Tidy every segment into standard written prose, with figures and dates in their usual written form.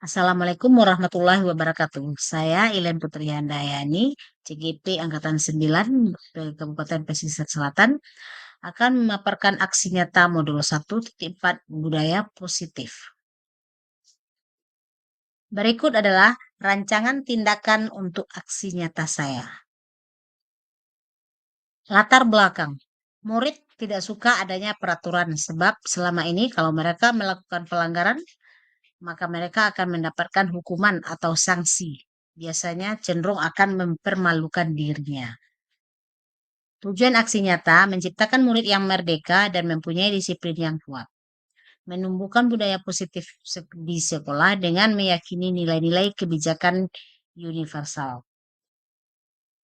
Assalamualaikum warahmatullahi wabarakatuh. Saya Ilen Putri Handayani, CGP Angkatan 9 Kabupaten Pesisir Selatan, akan memaparkan aksi nyata modul 1.4 budaya positif. Berikut adalah rancangan tindakan untuk aksi nyata saya. Latar belakang. Murid tidak suka adanya peraturan sebab selama ini kalau mereka melakukan pelanggaran, maka mereka akan mendapatkan hukuman atau sanksi. Biasanya cenderung akan mempermalukan dirinya. Tujuan aksi nyata menciptakan murid yang merdeka dan mempunyai disiplin yang kuat. Menumbuhkan budaya positif di sekolah dengan meyakini nilai-nilai kebijakan universal.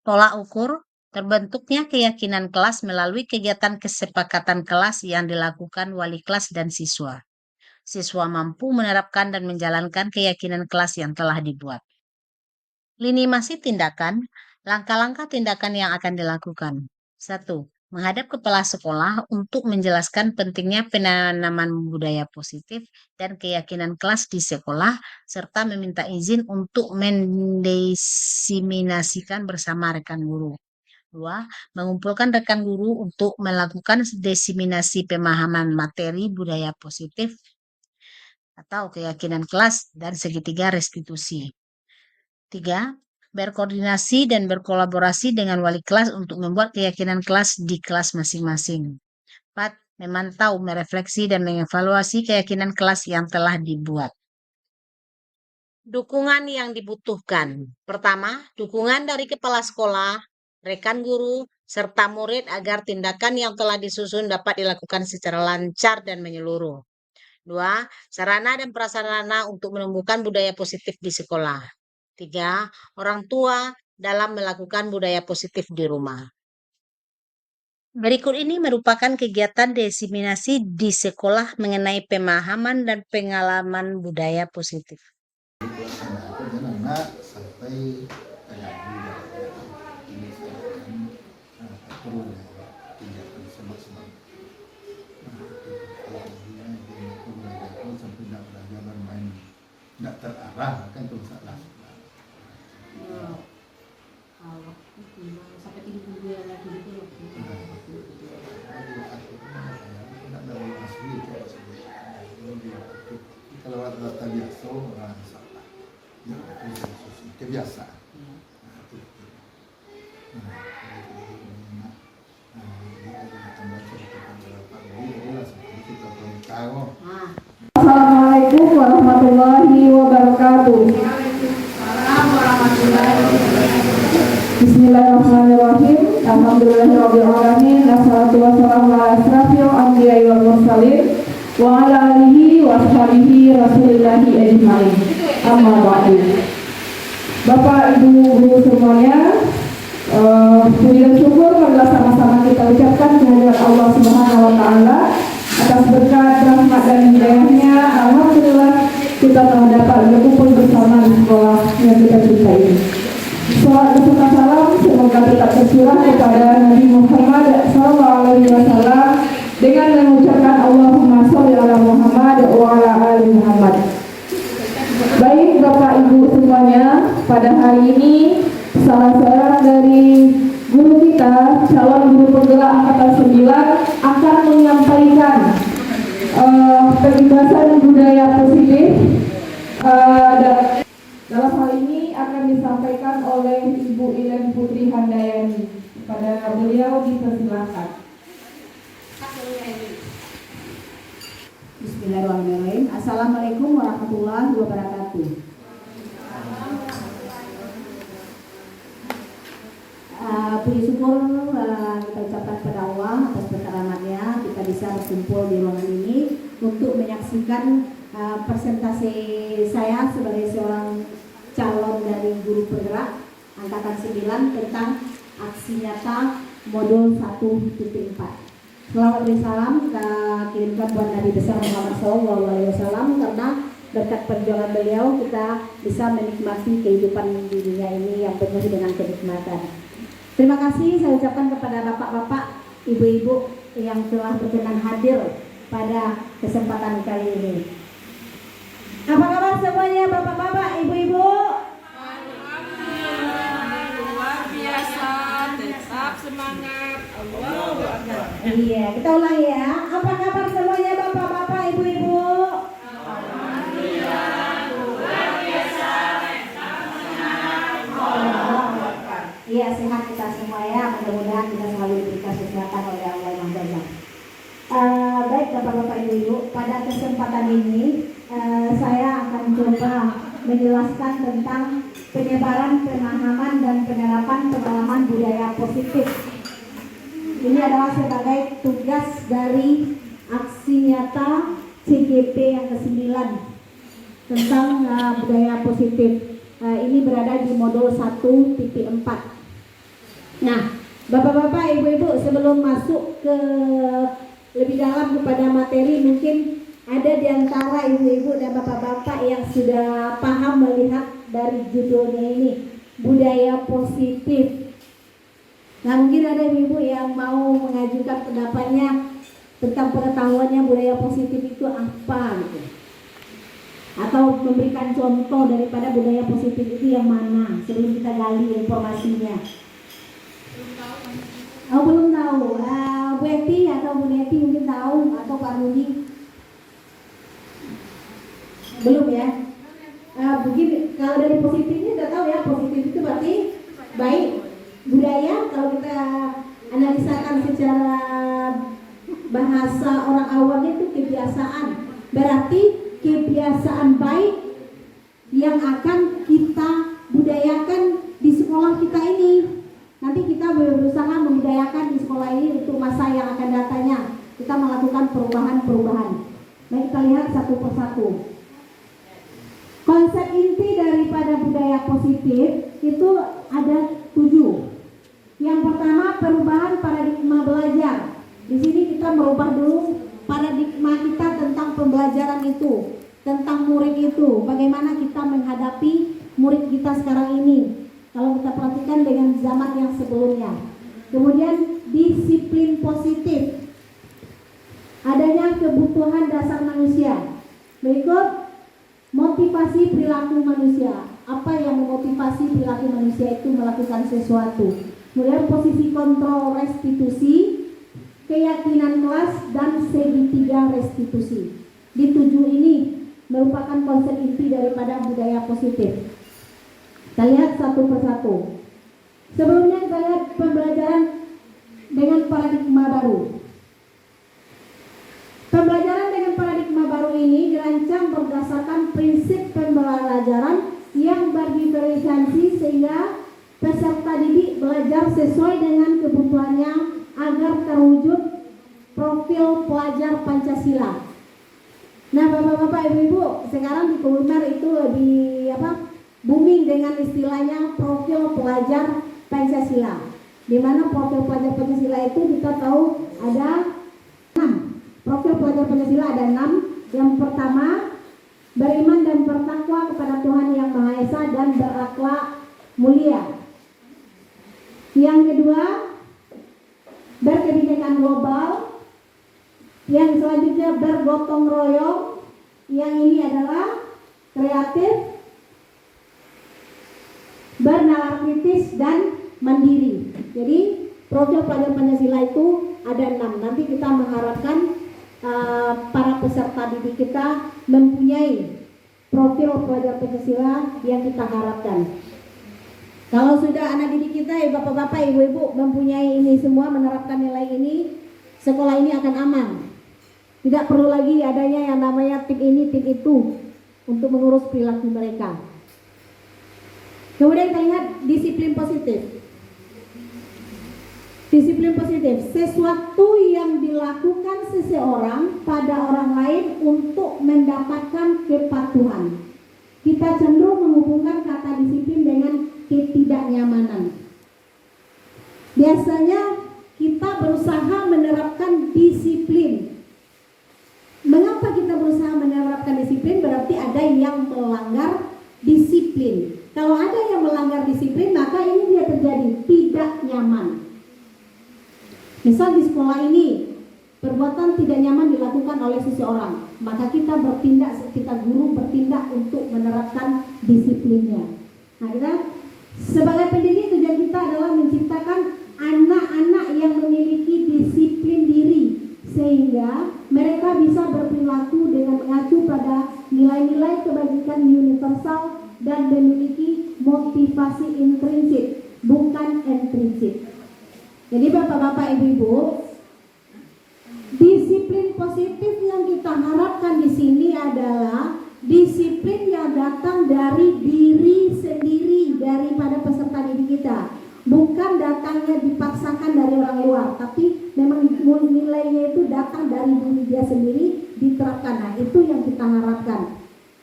Tolak ukur terbentuknya keyakinan kelas melalui kegiatan kesepakatan kelas yang dilakukan wali kelas dan siswa. Siswa mampu menerapkan dan menjalankan keyakinan kelas yang telah dibuat. Lini masa tindakan, langkah-langkah tindakan yang akan dilakukan. 1. Menghadap kepala sekolah untuk menjelaskan pentingnya penanaman budaya positif dan keyakinan kelas di sekolah, serta meminta izin untuk mendesiminasikan bersama rekan guru. 2. Mengumpulkan rekan guru untuk melakukan desiminasi pemahaman materi budaya positif atau keyakinan kelas dan segitiga restitusi. 3. Berkoordinasi dan berkolaborasi dengan wali kelas untuk membuat keyakinan kelas di kelas masing-masing. 4. Memantau, merefleksi, dan mengevaluasi keyakinan kelas yang telah dibuat. Dukungan yang dibutuhkan. Pertama, dukungan dari kepala sekolah, rekan guru, serta murid agar tindakan yang telah disusun dapat dilakukan secara lancar dan menyeluruh. 2. Sarana dan prasarana untuk menumbuhkan budaya positif di sekolah. 3. Orang tua dalam melakukan budaya positif di rumah. Berikut ini merupakan kegiatan desiminasi di sekolah mengenai pemahaman dan pengalaman budaya positif. Anak sampai ini turun tindakan sebab-sebab sampai tidak belajar main tidak terarah kan itu masalah. Kalau sampai tidur dia lagi itu kalau rata biasa orang salah ya itu kebiasaan. Assalamualaikum warahmatullahi wabarakatuh. Bismillahirrahmanirrahim. Alhamdulillahirrahmanirrahim. Assalatu wassalamu ala asrafil anbiya'i wal mursalin wa ala alihi wa ashabihi rasulillahi ajma'in. Amma ba'du. Bapak, Ibu, Guru semuanya, puji dan syukur marilah sama-sama kita ucapkan kehadirat Allah Subhanahu wa taala atas berkat rahmat dan hidayahnya. Alhamdulillah kita telah dapat berkumpul bersama di sekolah yang kita cintai ini. Salawat beserta salam semoga tetap tercurah kepada Nabi Muhammad SAW dengan mengucapkan Allahumma sholli ala Muhammad wa ala ali Muhammad. Baik Bapak Ibu semuanya, pada hari ini salah seorang dari guru kita, calon guru penggerak angkatan 9 akan menyampaikan penjelasan budaya positif. Dalam hal ini akan disampaikan oleh Ibu Ilen Putri Handayani. Kepada beliau dipersilakan. Bismillahirrahmanirrahim. Assalamualaikum warahmatullahi wabarakatuh. Puji syukur kita ucapkan kepada Allah atas berkarunia kita bisa berkumpul di ruangan ini untuk menyaksikan presentasi saya sebagai seorang calon dari guru penggerak angkatan 9 tentang aksi nyata modul 1.4. Selawat dan salam kita kirimkan buat Nabi besar Muhammad SAW karena berkat perjuangan beliau kita bisa menikmati kehidupan di dunia ini yang penuh dengan kenikmatan. Terima kasih saya ucapkan kepada bapak-bapak, ibu-ibu yang telah berkenan hadir pada kesempatan kali ini. Apa kabar semuanya bapak-bapak? Iya, kita ulang ya. Apa kabar semuanya Bapak-bapak, Ibu-ibu? Iya, sehat kita semua ya. Mudah-mudahan kita selalu diberikan kesehatan oleh Allah Yang Maha Esa. Baik Bapak-bapak Ibu-ibu, pada kesempatan ini saya akan coba menjelaskan tentang penyebaran, pemahaman dan penerapan pengalaman budaya positif. Ini adalah sebagai tugas dari aksi nyata CGP yang ke-9 tentang budaya positif. Ini berada di modul 1.4. Nah, Bapak-bapak, Ibu-ibu, sebelum masuk ke lebih dalam kepada materi, mungkin ada di antara Ibu-ibu dan Bapak-bapak yang sudah paham melihat dari judulnya ini, budaya positif. Nah, mungkin ada Ibu-ibu yang mau mengajukan pendapatnya tentang pengetahuannya budaya positif itu apa gitu. Atau memberikan contoh daripada budaya positif itu yang mana sebelum kita gali informasinya. Oh, belum tahu. Bu Eti atau Bu Neti mungkin tahu, atau Pak Rudi belum ya. Mungkin kalau dari positifnya udah tahu ya, positif itu berarti baik. Budaya kalau kita analisakan secara bahasa orang awamnya itu kebiasaan, berarti kebiasaan baik yang akan kita budayakan di sekolah kita ini. Nanti kita berusaha membudayakan di sekolah ini untuk masa yang akan datangnya. Kita melakukan perubahan-perubahan. Baik, kita lihat satu persatu. Konsep inti daripada budaya positif itu ada 7. Yang pertama, perubahan paradigma belajar. Di sini kita merubah dulu paradigma kita tentang pembelajaran itu, tentang murid itu, bagaimana kita menghadapi murid kita sekarang ini kalau kita perhatikan dengan zaman yang sebelumnya. Kemudian disiplin positif, adanya kebutuhan dasar manusia. Berikut motivasi perilaku manusia, apa yang memotivasi perilaku manusia itu melakukan sesuatu. Kemudian posisi kontrol restitusi, keyakinan kelas, dan segitiga restitusi. Di 7 ini merupakan konsep inti daripada budaya positif. Kita lihat satu persatu. Sebelumnya kita lihat pembelajaran dengan paradigma baru. Pembelajaran dengan paradigma baru ini dirancang berdasarkan prinsip pembelajaran yang berdiferensiasi sehingga peserta didik belajar sesuai dengan kebutuhannya agar terwujud profil pelajar Pancasila. Nah, Bapak-bapak, Ibu-ibu, sekarang di Kulmer itu lebih booming dengan istilahnya profil pelajar Pancasila. Di mana profil pelajar Pancasila itu kita tahu ada 6. Profil pelajar Pancasila ada 6. Yang pertama, beriman dan bertakwa kepada Tuhan Yang Maha Esa dan berakhlak mulia. Yang kedua, berkebijakan global. Yang selanjutnya bergotong royong. Yang ini adalah kreatif, bernalar kritis, dan mandiri. Jadi profil pelajar Pancasila itu ada 6. Nanti kita mengharapkan para peserta didik kita mempunyai profil pelajar Pancasila yang kita harapkan. Kalau sudah anak didik kita, bapak-bapak, ibu-ibu mempunyai ini semua, menerapkan nilai ini, sekolah ini akan aman. Tidak perlu lagi adanya yang namanya tim ini, tim itu untuk mengurus perilaku mereka. Kemudian kita lihat disiplin positif. Disiplin positif, sesuatu yang dilakukan seseorang pada orang lain untuk mendapatkan kepatuhan. Kita cenderung menghubungkan kata disiplin dengan ketidaknyamanan. Biasanya kita berusaha menerapkan disiplin. Mengapa kita berusaha menerapkan disiplin? Berarti ada yang melanggar disiplin. Kalau ada yang melanggar disiplin, maka ini dia terjadi tidak nyaman. Misal di sekolah ini perbuatan tidak nyaman dilakukan oleh seseorang, maka kita bertindak, kita guru bertindak untuk menerapkan disiplinnya. Nah, kita sebagai pendidik, tujuan kita adalah menciptakan anak-anak yang memiliki disiplin diri sehingga mereka bisa berperilaku dengan mengacu pada nilai-nilai kebajikan universal dan memiliki motivasi intrinsik, bukan intrinsik. Jadi Bapak-bapak, Ibu-ibu, disiplin positif yang kita harapkan di sini adalah disiplin yang datang dari diri sendiri daripada peserta didik kita, bukan datangnya dipaksakan dari orang luar, tapi memang nilainya itu datang dari diri dia sendiri diterapkan. Nah, itu yang kita harapkan.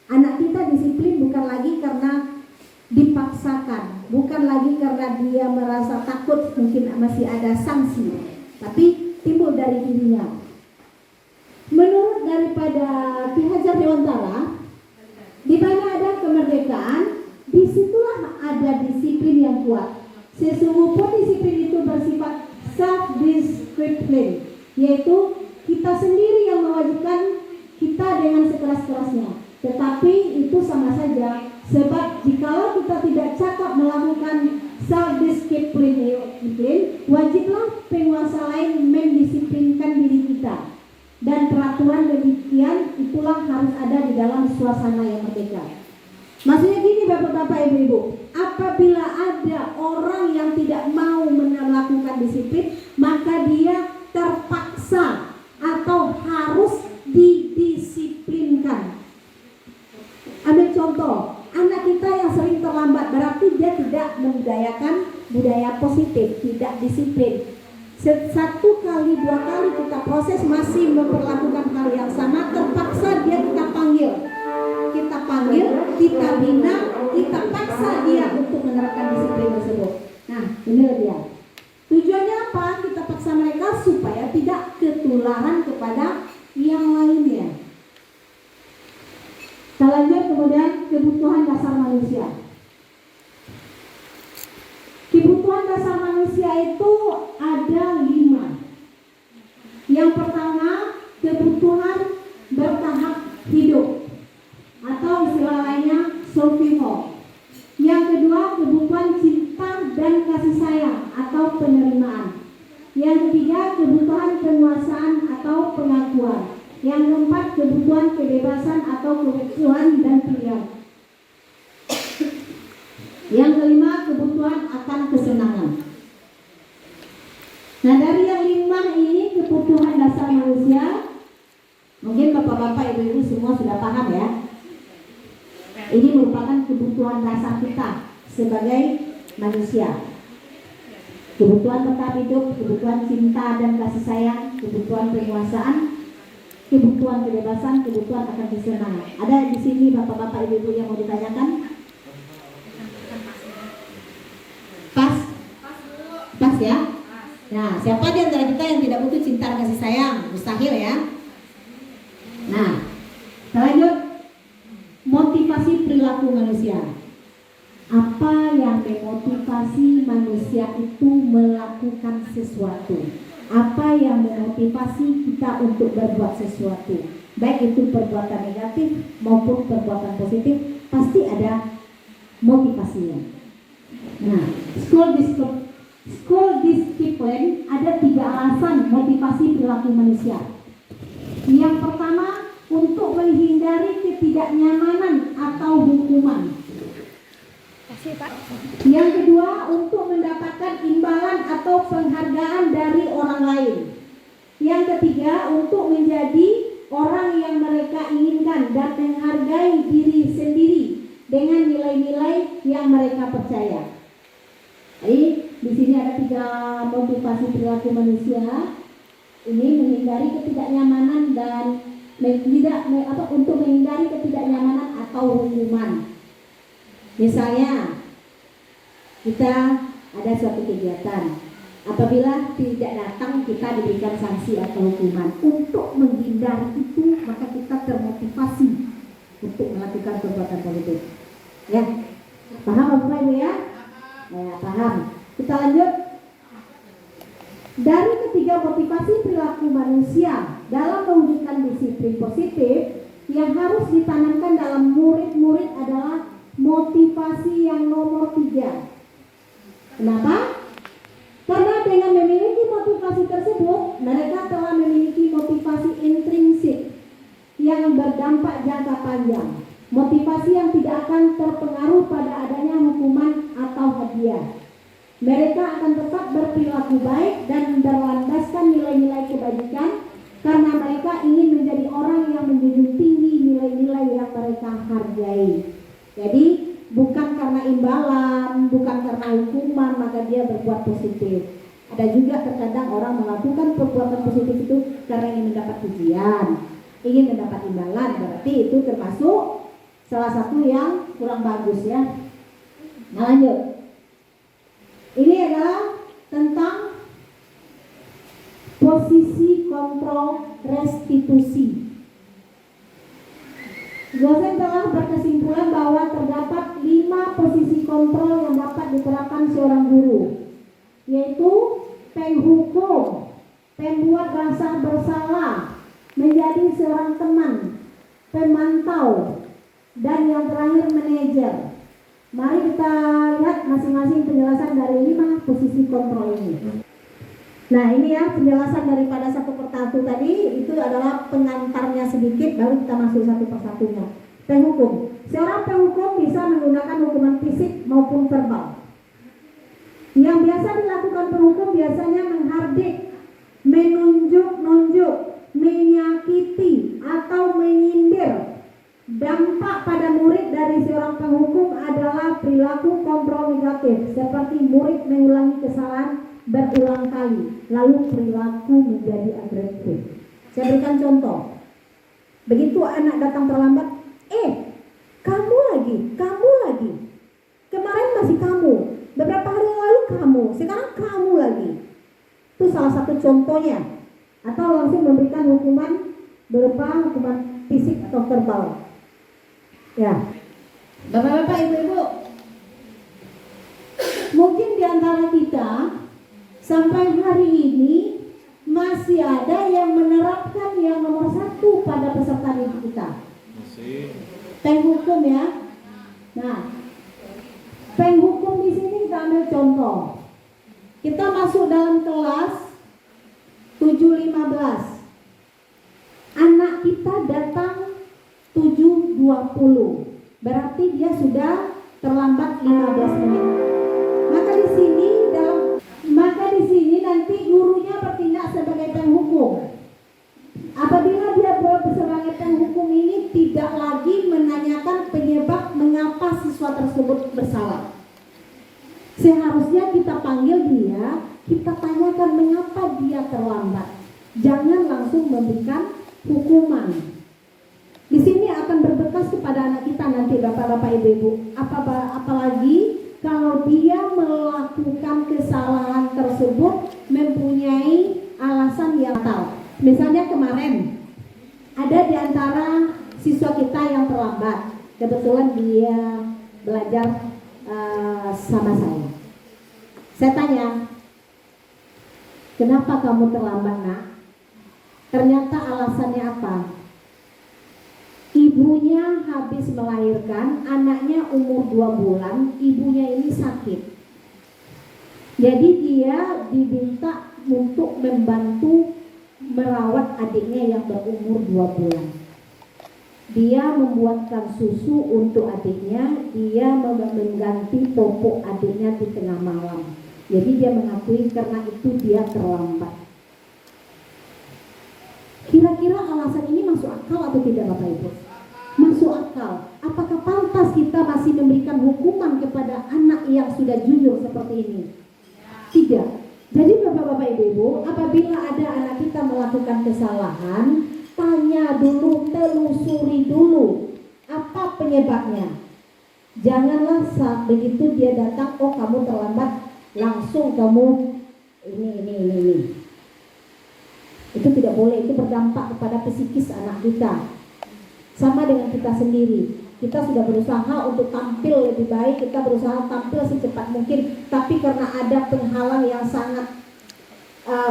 Anak kita disiplin bukan lagi karena dipaksakan, bukan lagi karena dia merasa takut mungkin masih ada sanksi, tapi timbul dari dirinya. Menurut daripada Ki Hajar Dewantara, di mana ada kemerdekaan, disitulah ada disiplin yang kuat. Sesungguhnya disiplin itu bersifat self-discipline, yaitu kita sendiri yang mewajibkan kita dengan sekeras-kerasnya. Tetapi itu sama saja, sebab jikalau kita tidak cakap melakukan self-discipline, wajiblah penguasa lain mendisiplinkan diri kita. Dan peraturan demikian itulah harus ada di dalam suasana yang merdeka. Maksudnya gini Bapak-bapak, Ibu-ibu, apabila ada orang yang tidak mau melakukan disiplin, maka dia terpaksa atau harus didisiplinkan. Ambil contoh, anak kita yang sering terlambat, berarti dia tidak membudayakan budaya positif, tidak disiplin. Satu kali, dua kali kita proses masih memperlakukan hal yang sama, terpaksa dia kita panggil, kita bina, kita paksa dia untuk menerapkan disiplin tersebut. Nah, ini dia. Tujuannya apa? Kita paksa mereka supaya tidak ketularan kepada yang lainnya. Kita lanjut kemudian kebutuhan dasar manusia. Kebutuhan dasar manusia itu ada 5. Yang pertama, kebutuhan bertahap hidup atau istilah lainnya survival. Yang kedua, kebutuhan cinta dan kasih sayang atau penerimaan. Yang ketiga, kebutuhan penguasaan atau pengakuan. Yang keempat, kebutuhan kebebasan atau kebutuhan dan pilihan. Yang kelima, kebutuhan akan kesenangan. Nah, dari yang 5 ini kebutuhan dasar manusia, mungkin Bapak-bapak, Ibu-ibu semua sudah paham ya. Ini merupakan kebutuhan dasar kita sebagai manusia. Kebutuhan bertahan hidup, kebutuhan cinta dan kasih sayang, kebutuhan penguasaan, kebutuhan kebebasan, kebutuhan akan kesenangan. Ada di sini Bapak-bapak, Ibu-ibu yang mau ditanyakan? Pas ya? Nah, siapa di antara kita yang tidak butuh cinta dan kasih sayang? Mustahil ya. Nah, kita lanjut. Motivasi perilaku manusia. Apa yang memotivasi manusia itu melakukan sesuatu? Apa yang memotivasi kita untuk berbuat sesuatu? Baik itu perbuatan negatif maupun perbuatan positif, pasti ada motivasinya. Nah, school discipline ada 3 alasan motivasi perilaku manusia. Yang pertama, untuk menghindari ketidaknyamanan atau hukuman. Yang kedua, untuk mendapatkan imbalan atau penghargaan dari orang lain. Yang ketiga, untuk menjadi orang yang mereka inginkan dan menghargai diri sendiri dengan nilai-nilai yang mereka percaya. Jadi di sini ada 3 motivasi perilaku manusia. Ini menghindari ketidaknyamanan dan untuk menghindari ketidaknyamanan atau hukuman. Misalnya kita ada suatu kegiatan, apabila tidak datang kita diberikan sanksi atau hukuman. Untuk menghindari itu maka kita termotivasi untuk melakukan perbuatan positif. Ya, paham Bapak Ibu ya? Ya, paham. Kita lanjut. Dari ketiga motivasi perilaku manusia dalam mewujudkan disiplin positif, yang harus ditanamkan dalam murid-murid adalah motivasi yang nomor 3. Kenapa? Karena dengan memiliki motivasi tersebut, mereka telah memiliki motivasi motivasi yang tidak akan terpengaruh pada adanya hukuman atau hadiah. Mereka akan tetap berperilaku baik dan berlandaskan nilai-nilai kebajikan karena mereka ingin menjadi orang yang menjunjung tinggi nilai-nilai yang mereka hargai. Jadi bukan karena imbalan, bukan karena hukuman maka dia berbuat positif. Ada juga terkadang orang melakukan perbuatan positif itu karena ingin mendapat pujian, ingin mendapat imbalan, berarti itu termasuk salah satu yang kurang bagus ya. Nah lanjut. Ini adalah tentang posisi kontrol restitusi. Dosen telah berkesimpulan bahwa terdapat 5 posisi kontrol yang dapat diterapkan seorang guru, yaitu penghukum, pembuat rasa bersalah, menjadi seorang teman, pemantau, dan yang terakhir manajer. Mari kita lihat masing-masing penjelasan dari 5 posisi kontrol ini. Nah ini ya penjelasan daripada satu persatu tadi, itu adalah pengantarnya sedikit, baru kita masuk satu persatunya. Penghukum. Seorang penghukum bisa menggunakan hukuman fisik maupun verbal. Yang biasa dilakukan penghukum biasanya menghardik, menunjuk-nunjuk, menyakiti, atau menyindir. Dampak pada murid dari seorang penghukum adalah perilaku kontrol negatif, seperti murid mengulangi kesalahan berulang kali, lalu perilaku menjadi agresif. Saya berikan contoh. Begitu anak datang terlambat, kamu lagi. Kemarin masih kamu, beberapa hari yang lalu kamu, sekarang kamu lagi. Itu salah satu contohnya. Atau langsung memberikan hukuman berupa hukuman fisik atau verbal. Ya, bapak-bapak, ibu-ibu, mungkin di antara kita sampai hari ini masih ada yang menerapkan yang nomor 1 pada peserta didik kita. Penghukum ya. Nah, penghukum di sini kita ambil contoh. Kita masuk dalam kelas 7.15. Anak kita datang 7.20. Berarti dia sudah terlambat 15 menit. Maka di sini nanti gurunya bertindak sebagai penghukum. Apabila dia sebagai penghukum ini tidak lagi menanyakan penyebab mengapa siswa tersebut bersalah. Seharusnya kita panggil dia, kita tanyakan mengapa dia terlambat. Jangan langsung memberikan hukuman. Di sini akan berbekas kepada anak kita nanti, bapak-bapak, ibu-ibu. Apalagi kalau dia melakukan kesalahan tersebut mempunyai alasan yang tahu. Misalnya kemarin ada di antara siswa kita yang terlambat. Kebetulan dia belajar sama saya. Saya tanya, kenapa kamu terlambat nak? Ternyata alasannya apa? Ibunya habis melahirkan, anaknya umur 2 bulan, ibunya ini sakit. Jadi dia diminta untuk membantu merawat adiknya yang berumur 2 bulan. Dia membuatkan susu untuk adiknya, dia mengganti popok adiknya di tengah malam. Jadi dia mengakui karena itu dia terlambat. Kira-kira alasan ini masuk akal atau tidak, Bapak Ibu? Masuk akal. Apakah pantas kita masih memberikan hukuman kepada anak yang sudah jujur seperti ini? Tidak. Jadi Bapak-bapak, Ibu-ibu, apabila ada anak kita melakukan kesalahan, tanya dulu, telusuri dulu apa penyebabnya. Janganlah saat begitu dia datang, oh kamu terlambat, langsung kamu ini. Itu tidak boleh, itu berdampak kepada psikis anak kita. Sama dengan kita sendiri, kita sudah berusaha untuk tampil lebih baik, kita berusaha tampil secepat mungkin, tapi karena ada penghalang yang sangat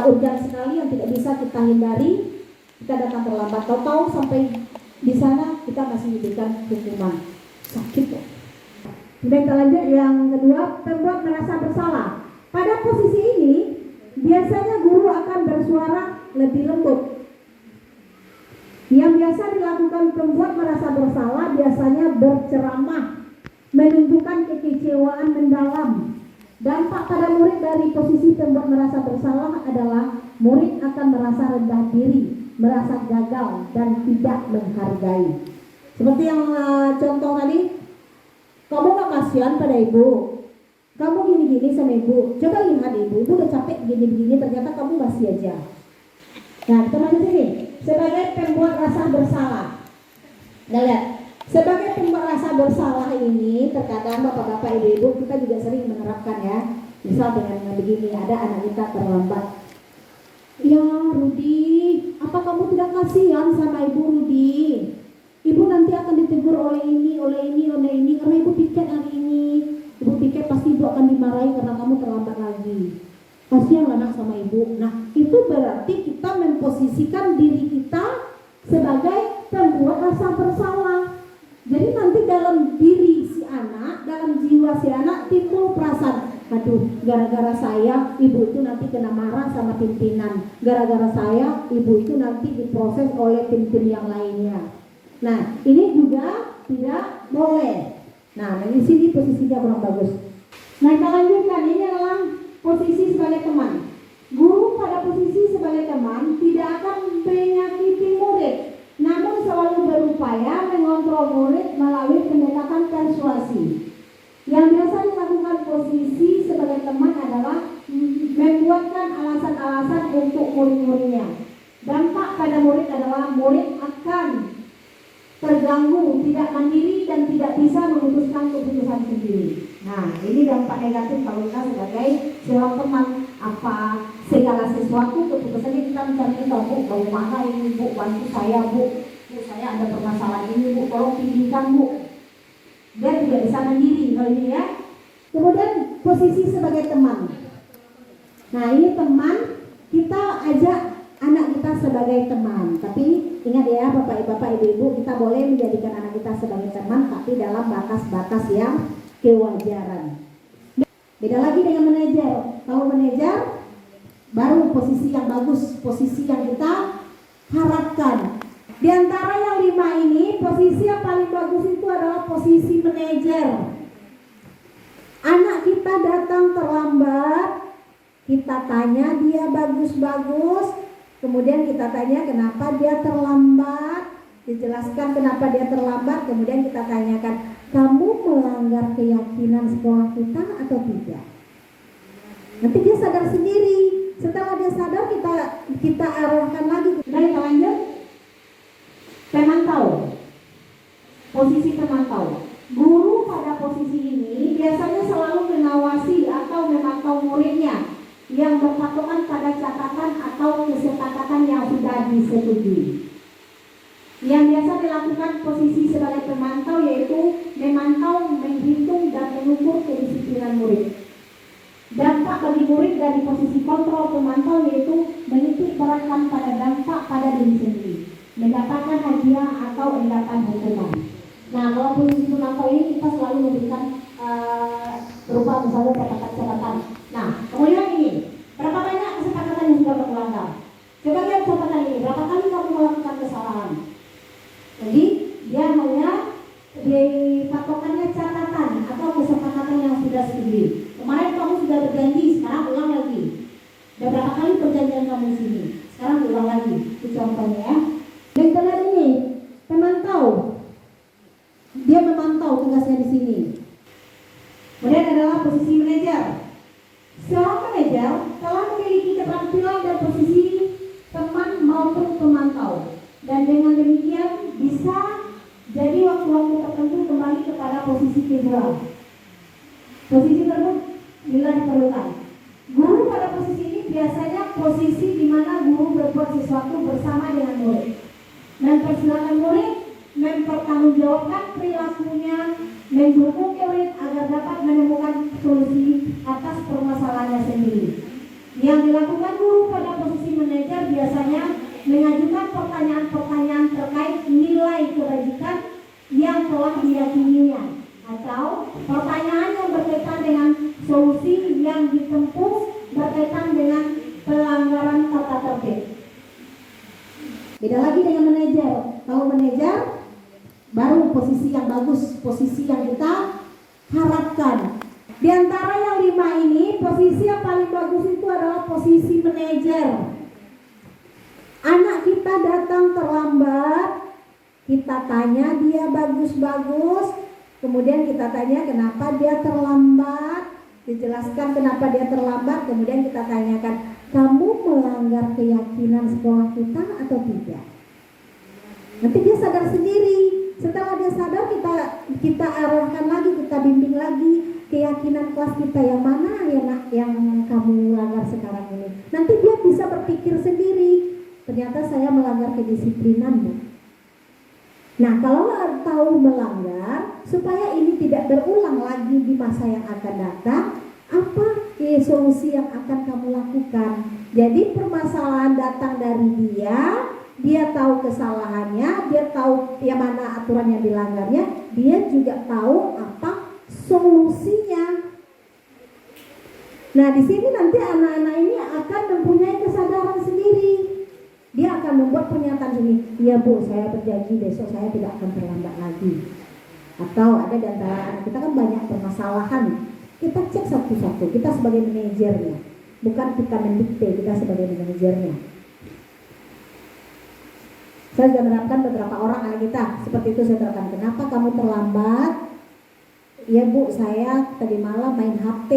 urgen sekali yang tidak bisa kita hindari, kita datang terlambat. Tahu-tahu sampai di sana kita masih diberikan hukuman, sakit kok. Kemudian kita lanjut yang kedua, pembuat merasa bersalah. Pada posisi ini biasanya guru akan bersuara lebih lembut. Yang biasa dilakukan pembuat merasa bersalah biasanya berceramah, menunjukkan kekecewaan mendalam. Dampak pada murid dari posisi pembuat merasa bersalah adalah murid akan merasa rendah diri, merasa gagal, dan tidak menghargai. Seperti yang contoh tadi, kamu gak kasihan pada ibu, kamu gini-gini sama ibu, coba lihat ibu udah capek gini-gini, ternyata kamu masih aja. Nah, kita masuk sini. Sebagai pembuat rasa bersalah. Nah, lihat. Sebagai pembuat rasa bersalah ini, terkadang bapak-bapak, ibu-ibu, kita juga sering menerapkan ya. Misal dengan begini, ada anak kita terlambat. Ya, Rudi, apa kamu tidak kasihan sama ibu, Rudi? Ibu nanti akan ditegur oleh ini, karena ibu piket hari ini. Ibu pikir pasti ibu akan dimarahi karena kamu terlambat lagi. Kasihan anak sama ibu. Nah, itu berarti kita memposisikan diri kita sebagai pembuat rasa bersalah. Jadi nanti dalam diri si anak, dalam jiwa si anak timbul perasaan, aduh, gara-gara saya ibu itu nanti kena marah sama pimpinan. Gara-gara saya ibu itu nanti diproses oleh tim-tim yang lainnya. Nah, ini juga tidak boleh. Nah, di sini posisinya kurang bagus. Nah, kita lanjutkan. Ini adalah posisi sebagai teman. Guru pada posisi sebagai teman tidak akan menyakiti murid, namun selalu berupaya mengontrol murid melalui pendekatan persuasi. Yang biasa dilakukan posisi sebagai teman adalah membuatkan alasan-alasan untuk murid-muridnya. Dampak pada murid adalah murid akan terganggu, tidak mandiri, dan tidak bisa memutuskan keputusan sendiri. Nah, ini dampak negatif kalau kita sebagai seorang teman. Apa segala sesuatu keputusannya kita mencari tahu, bagaimana ini bu, bantu saya bu, saya ada permasalahan ini bu, tolong pilihkan bu. Dia tidak bisa mandiri kalau ini ya. Kemudian posisi sebagai teman. Nah, ini teman, kita ajak anak kita sebagai teman. Tapi ingat ya bapak-bapak, ibu-ibu, kita boleh menjadikan anak kita sebagai teman, tapi dalam batas-batas yang kewajaran. Beda lagi dengan manajer. Kalau manajer baru posisi yang bagus, posisi yang kita harapkan. Di antara yang 5 ini, posisi yang paling bagus itu adalah posisi manajer. Anak kita datang terlambat, kita tanya dia bagus-bagus, kemudian kita tanya kenapa dia terlambat, dijelaskan kenapa dia terlambat, kemudian kita tanyakan, kamu melanggar keyakinan sekolah kita atau tidak? Nanti dia sadar sendiri. Setelah dia sadar, kita arahkan lagi. Nah, kita lanjut. Pemantau. Posisi pemantau. Guru pada posisi ini biasanya selalu mengawasi atau memantau muridnya yang berpatokan pada catatan atau kesepakatan yang sudah disetujui. Yang biasa dilakukan posisi sebagai pemantau yaitu memantau, menghitung, dan mengukur kedisiplinan murid. Dampak bagi murid dari posisi kontrol pemantau yaitu menitik beratkan pada dampak pada diri sendiri, mendapatkan hadiah atau endapan hukuman. Nah, kalau posisi pemantau ini kita selalu memberikan berupa misalnya catatan-catatan. Nah, kemudian ini, berapa banyak kesepakatan yang sudah berkelanggar? Coba lihat catatan ini, berapa kali kamu melakukan kesalahan? Jadi dia hanya dipatokannya catatan atau kesepakatan yang sudah setujui. Kemarin kamu sudah berjanji, sekarang ulang lagi. Dan berapa kali perjanjian kamu di sini? Sekarang ulang lagi. Itu contohnya ya. Dan kalian ini pemantau. Dia memantau tugasnya di sini. Kemudian adalah posisi manajer. Seorang manajer telah memiliki keterampilan dan posisi teman maupun pemantau. Dan dengan demikian bisa jadi waktu-waktu tertentu kembali kepada posisi kedua. Posisi tersebut bila diperlukan. Guru pada posisi ini biasanya posisi di mana guru berbuat sesuatu bersama dengan murid. Mempersilahkan murid mempertanggungjawabkan perilakunya, mendukung murid agar dapat menemukan solusi atas permasalahannya sendiri. Yang dilakukan guru pada posisi manajer biasanya mengajukan pertanyaan-pertanyaan terkait nilai kebajikan yang telah diyakininya, atau pertanyaan yang berkaitan dengan solusi yang ditempuh berkaitan dengan pelanggaran tata tertib. Beda lagi dengan manajer. jelaskan. Di antara yang 5 ini, posisi yang paling bagus itu adalah posisi manajer. Anak kita datang terlambat, kita tanya dia bagus-bagus, kemudian kita tanya kenapa dia terlambat, dijelaskan kenapa dia terlambat, kemudian kita tanyakan, kamu melanggar keyakinan sekolah kita atau tidak? Nanti dia sadar sendiri. Setelah dia sadar, kita arahkan lagi, kita bimbing lagi keyakinan kelas kita yang mana yang kamu langgar sekarang ini. Nanti dia bisa berpikir sendiri. Ternyata saya melanggar kedisiplinan, Bu. Nah, kalau tahu melanggar, supaya ini tidak berulang lagi di masa yang akan datang, apa solusi yang akan kamu lakukan? Jadi permasalahan datang dari dia tahu kesalahannya, dia tahu yang mana aturan yang dilanggarnya, dia juga tahu apa solusinya. Nah, di sini nanti anak-anak ini akan mempunyai kesadaran sendiri. Dia akan membuat pernyataan sendiri, iya Bu, saya berjanji besok saya tidak akan terlambat lagi. Atau ada di antara anak kita kan banyak permasalahan, kita cek satu-satu, kita sebagai manajernya, bukan kita mendikte, kita sebagai manajernya. Saya sudah menerapkan beberapa orang anak kita seperti itu. Saya terapkan, kenapa kamu terlambat? Ya Bu, saya tadi malam main HP,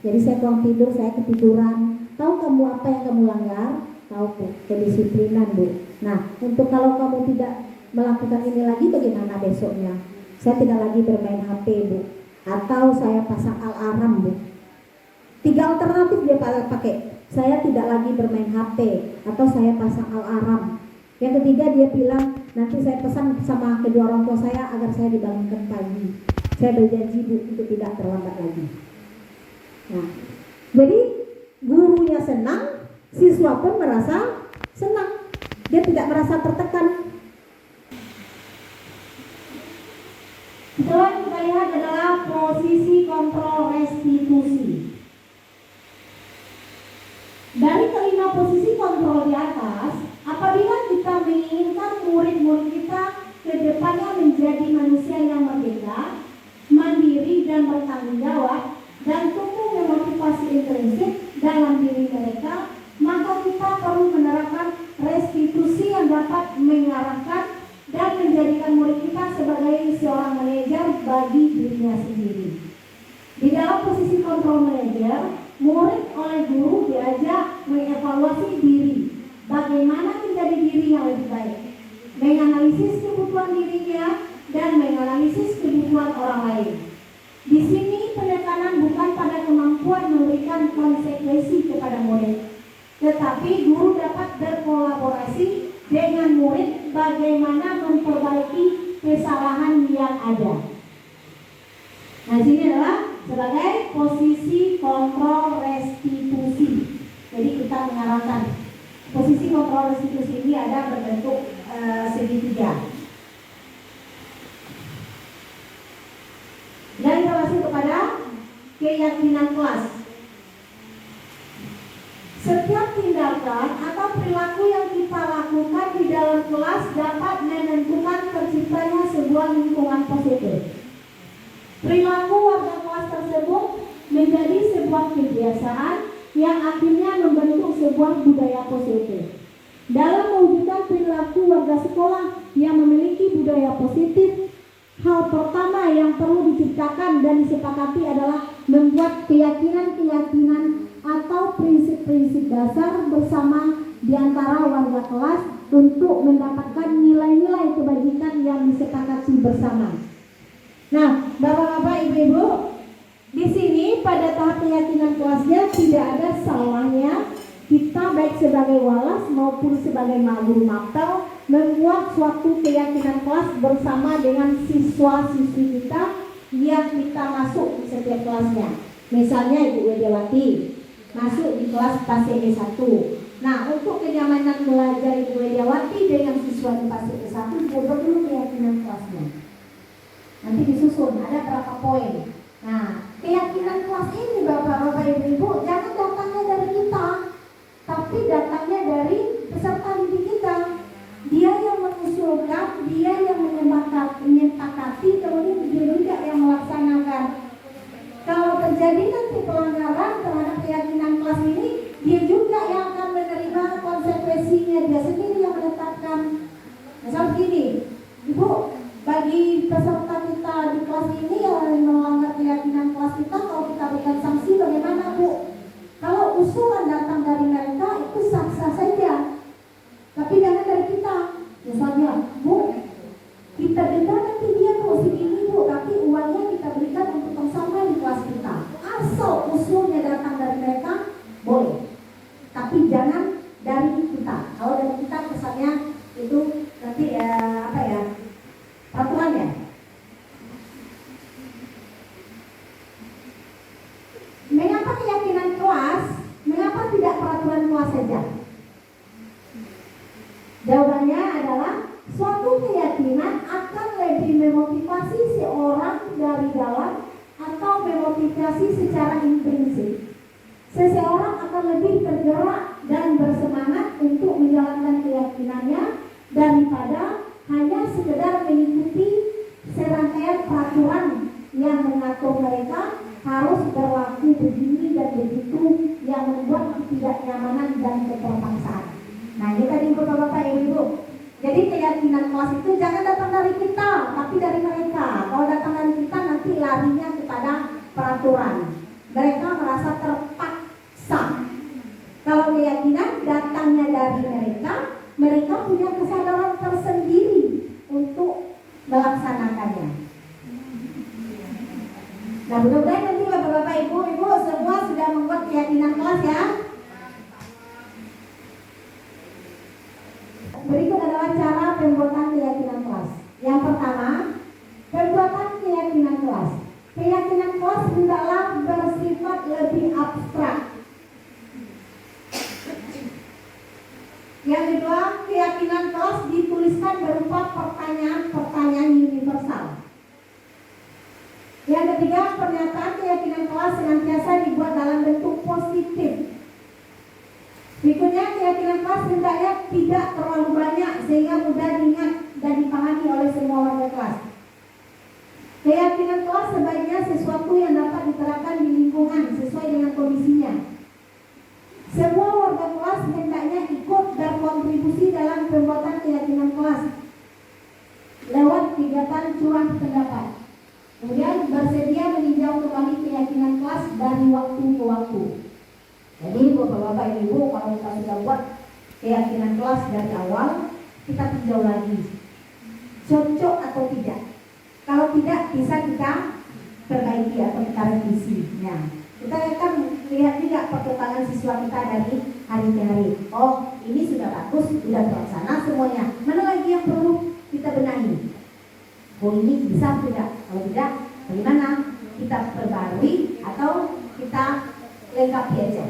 jadi saya kurang tidur, saya ketiduran. Tahu kamu apa yang kamu langgar? Tahu Bu, kedisiplinan Bu. Nah, untuk kalau kamu tidak melakukan ini lagi bagaimana besoknya? Saya tidak lagi bermain HP Bu, atau saya pasang alarm Bu. 3 alternatif dia pakai. Saya tidak lagi bermain HP, atau saya pasang alarm. Yang ketiga dia bilang, nanti saya pesan sama kedua orang tua saya agar saya dibangunkan pagi. Saya berjanji Bu untuk tidak terlambat lagi. Nah, jadi gurunya senang, siswa pun merasa senang. Dia tidak merasa tertekan. Setelah kita lihat adalah posisi kontrol restitusi. Dari kelima posisi kontrol di atas, apabila kita menginginkan murid-murid kita ke depannya menjadi manusia yang merdeka, mandiri dan bertanggung jawab, dan tumbuh memotivasi intrinsik dalam diri mereka, maka kita perlu menerapkan restitusi yang dapat mengarahkan dan menjadikan murid kita sebagai seorang manajer bagi dirinya sendiri. Di dalam posisi kontrol manajer, murid oleh guru diajak mengevaluasi diri, bagaimana menjadi diri yang lebih baik, menganalisis kebutuhan dirinya dan menganalisis kebutuhan orang lain. Di sini penekanan bukan pada kemampuan memberikan konsekuensi kepada murid, tetapi guru dapat berkolaborasi dengan murid bagaimana memperbaiki kesalahan yang ada. Nah, sini adalah sebagai posisi kontrol restitusi. Jadi kita mengarahkan posisi kontrol restitusi ini ada berbentuk segitiga. Dan relasi kepada keyakinan kelas. Setiap tindakan atau perilaku yang kita lakukan di dalam kelas dapat menentukan terciptanya sebuah lingkungan positif. Perilaku warga kelas tersebut menjadi sebuah kebiasaan yang akhirnya membentuk sebuah budaya positif. Dalam mewujudkan perilaku warga sekolah yang memiliki budaya positif, hal pertama yang perlu diciptakan dan disepakati adalah membuat keyakinan-keyakinan atau prinsip-prinsip dasar bersama di antara warga kelas untuk mendapatkan nilai-nilai kebajikan yang disepakati bersama. Nah, Bapak-bapak, Ibu-ibu, di sini pada tahap keyakinan kelasnya tidak ada salahnya kita baik sebagai walas maupun sebagai guru mapel membuat suatu keyakinan kelas bersama dengan siswa-siswi kita yang kita masuk di setiap kelasnya. Misalnya Ibu Widiawati masuk di kelas PASEG 1. Nah, untuk kenyamanan belajar Ibu Widiawati dengan siswa di PASEG 1, buat dulu keyakinan kelasnya. Nanti disusun ada berapa poin. Nah, keyakinan kelas ini Bapak-bapak, Ibu-ibu, jangan datangnya dari kita, tapi datangnya dari peserta didik kita. Dia yang mengusulkan, dia yang menyepakati, kemudian dia juga yang melaksanakan. kelas ini yang melanggar keyakinan kelas kita, kalau kita berikan sanksi bagaimana Bu? Kalau usulan datang dari mereka itu sah-sah saja, tapi jangan dari kita. Misalnya, Bu, kita denda nanti dia Bu segini Bu, tapi uangnya kita berikan untuk tong sampah di kelas kita. Asal usulnya datang dari mereka, boleh. Tapi jangan dari kita. Kalau dari kita kesannya itu nanti peraturannya. Mengapa keyakinan kelas? Mengapa tidak peraturan kelas saja? Jawabannya adalah suatu keyakinan akan lebih memotivasi seorang dari dalam atau memotivasi secara intrinsik. Seseorang akan lebih tergerak dan bersemangat untuk menjalankan keyakinannya daripada hanya sekedar mengikuti serangkaian peraturan yang mengatur mereka harus berlaku begini dan begitu, yang membuat ketidaknyamanan dan keterpaksaan. Nah, ini tadi Bapak-bapak Ibu. Jadi keyakinan kelas itu jangan datang dari kita, tapi dari mereka. Kalau datang dari kita nanti larinya kepada peraturan. Mereka merasa terpaksa. Kalau keyakinan datangnya dari mereka, mereka punya kesadaran tersendiri untuk melaksanakannya. Nah, mudah-mudahan nanti Bapak-bapak Ibu semua sudah membuat keyakinan kelas ya. Berikut adalah cara pembuatan keyakinan kelas. Yang pertama, pembuatan keyakinan kelas. Keyakinan kelas hendaklah bersifat lebih abstrak. Yang kedua, keyakinan kelas dituliskan berupa pertanyaan-pertanyaan universal. Yang ketiga, pernyataan keyakinan kelas senantiasa dibuat dalam bentuk positif. Berikutnya, keyakinan kelas hendaknya tidak terlalu banyak sehingga mudah diingat dan dipahami oleh semua warga kelas. Keyakinan kelas sebaiknya sesuatu yang dapat diterapkan di lingkungan sesuai dengan kondisinya. Semua warga kelas hendaknya ikut berkontribusi dalam pembuatan keyakinan kelas lewat kegiatan curah pendapat. Kemudian bersedia meninjau kembali keyakinan kelas dari waktu ke waktu. Jadi Bapak-bapak Ibu, kalau kita sudah buat keyakinan kelas dari awal, kita tinjau lagi cocok atau tidak. Kalau tidak, bisa kita perbaiki atau kita revisi. Nah, kita akan lihat juga perkembangan siswa kita dari hari ke hari. Oh, ini sudah bagus, sudah terlaksana semuanya. Mana lagi yang perlu kita benahi? Oh, ini bisa tidak? Kalau tidak, bagaimana? Kita perbarui atau kita lengkapi aja.